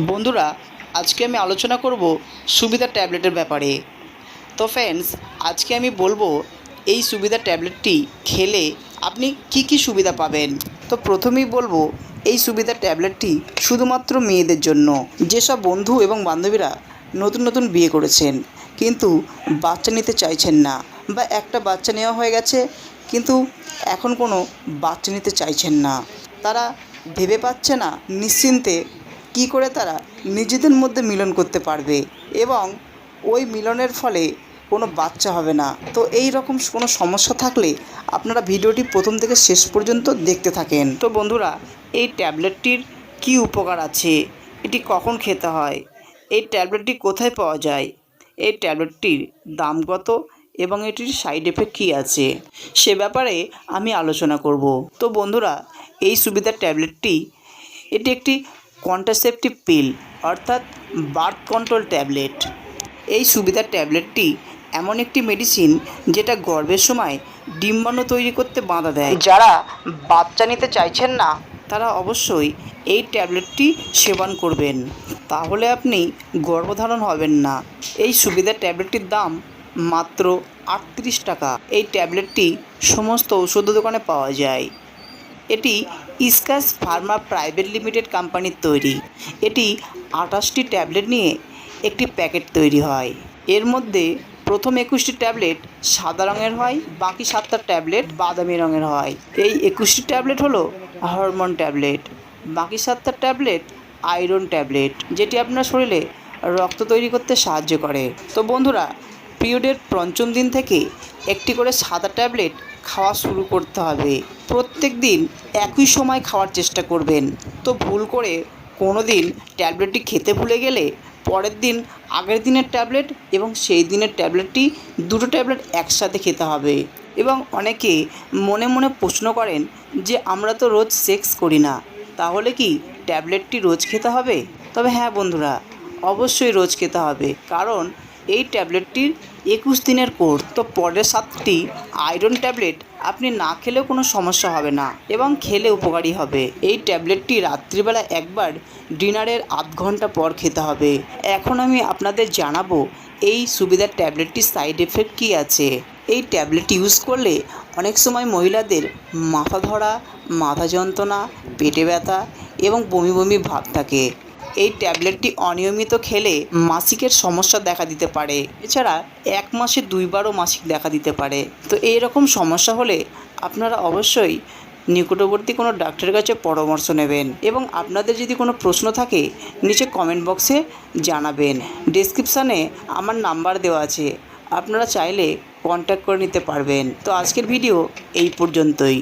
বন্ধুরা, আজকে আমি আলোচনা করব সুবিধা ট্যাবলেটের ব্যাপারে। তো ফ্রেন্ডস, আজকে আমি বলবো এই সুবিধা ট্যাবলেটটি খেলে আপনি কি কি সুবিধা পাবেন। তো প্রথমেই বলবো এই সুবিধা ট্যাবলেটটি শুধুমাত্র মেয়েদের জন্য। যেসব বন্ধু এবং বান্ধবীরা নতুন নতুন বিয়ে করেছেন কিন্তু বাচ্চা নিতে চাইছেন না, বা একটা বাচ্চা নেওয়া হয়ে গেছে কিন্তু এখন কোনো বাচ্চা নিতে চাইছেন না, তারা ভেবে পাচ্ছে না নিশ্চিন্তে কী করে তারা নিজেদের মধ্যে মিলন করতে পারবে এবং ওই মিলনের ফলে কোনো বাচ্চা হবে না। তো এই রকম কোনো সমস্যা থাকলে আপনারা ভিডিওটি প্রথম থেকে শেষ পর্যন্ত দেখতে থাকেন। তো বন্ধুরা, এই ট্যাবলেটটির কি উপকার আছে, এটি কখন খেতে হয়, এই ট্যাবলেটটি কোথায় পাওয়া যায়, এই ট্যাবলেটটির দাম কত এবং এটির সাইড এফেক্ট কী আছে, সে ব্যাপারে আমি আলোচনা করব। তো বন্ধুরা, এই সুবিধার ট্যাবলেটটি এটি একটি কন্ট্রাসেপটিভ পিল অর্থাৎ বার্থ কন্ট্রোল ট্যাবলেট। এই সুবিধার ট্যাবলেটটি এমন একটি মেডিসিন যেটা গর্ভের সময় ডিম্বাণু তৈরি করতে বাধা দেয়। যারা বাচ্চা নিতে চাইছেন না তারা অবশ্যই এই ট্যাবলেটটি সেবন করবেন, তাহলে আপনি গর্ভধারণ হবেন না। এই সুবিধার ট্যাবলেটটির দাম মাত্র 38 টাকা। এই ট্যাবলেটটি সমস্ত ঔষধ দোকানে পাওয়া যায়। এটি ইস্কাস ফার্মা প্রাইভেট লিমিটেড কোম্পানির তৈরি। এটি 28টি ট্যাবলেট নিয়ে একটি প্যাকেট তৈরি হয়। এর মধ্যে প্রথম 21টি ট্যাবলেট সাদা রঙের হয়, বাকি 7টা ট্যাবলেট বাদামি রঙের হয়। এই 21টি ট্যাবলেট হলো হরমোন ট্যাবলেট, বাকি 7টা ট্যাবলেট আয়রন ট্যাবলেট, যেটি আপনার শরীরে রক্ত তৈরি করতে সাহায্য করে। তো বন্ধুরা, পিরিয়ডের পঞ্চম দিন থেকে একটি করে সাদা ট্যাবলেট খাওয়া শুরু করতে হবে। প্রত্যেক দিন একই সময় খাওয়ার চেষ্টা করবেন। তো ভুল করে কোনো দিন ট্যাবলেটটি খেতে ভুলে গেলে পরের দিন আগের দিনের ট্যাবলেট এবং সেই দিনের ট্যাবলেটটি দুটো ট্যাবলেট একসাথে খেতে হবে। এবং অনেকে মনে মনে প্রশ্ন করেন যে আমরা তো রোজ সেক্স করি না, তাহলে কি ট্যাবলেটটি রোজ খেতে হবে? তবে হ্যাঁ বন্ধুরা, অবশ্যই রোজ খেতে হবে, কারণ এই ট্যাবলেটটির 21 দিনের কোর্স। তো পরের 7টি আয়রন ট্যাবলেট আপনি না খেলেও কোনো সমস্যা হবে না এবং খেলে উপকারী হবে। এই ট্যাবলেটটি রাত্রিবেলা একবার ডিনারের আধ ঘন্টা পর খেতে হবে। এখন আমি আপনাদের জানাবো এই সুবিধার ট্যাবলেটটির সাইড এফেক্ট কী আছে। এই ট্যাবলেট ইউজ করলে অনেক সময় মহিলাদের মাথা ধরা, মাথা যন্ত্রণা, পেটে ব্যথা এবং বমি বমি ভাব থাকে। এই ট্যাবলেটটি অনিয়মিত খেলে মাসিকের সমস্যা দেখা দিতে পারে। এছাড়া 1 মাসে 2 বারও মাসিক দেখা দিতে পারে। তো এই রকম সমস্যা হলে আপনারা অবশ্যই নিকটবর্তী কোনো ডাক্তারের কাছে পরামর্শ নেবেন এবং আপনাদের যদি কোনো প্রশ্ন থাকে নিচে কমেন্ট বক্সে জানাবেন। ডেসক্রিপশানে আমার নাম্বার দেওয়া আছে, আপনারা চাইলে কন্ট্যাক্ট করে নিতে পারবেন। তো আজকের ভিডিও এই পর্যন্তই।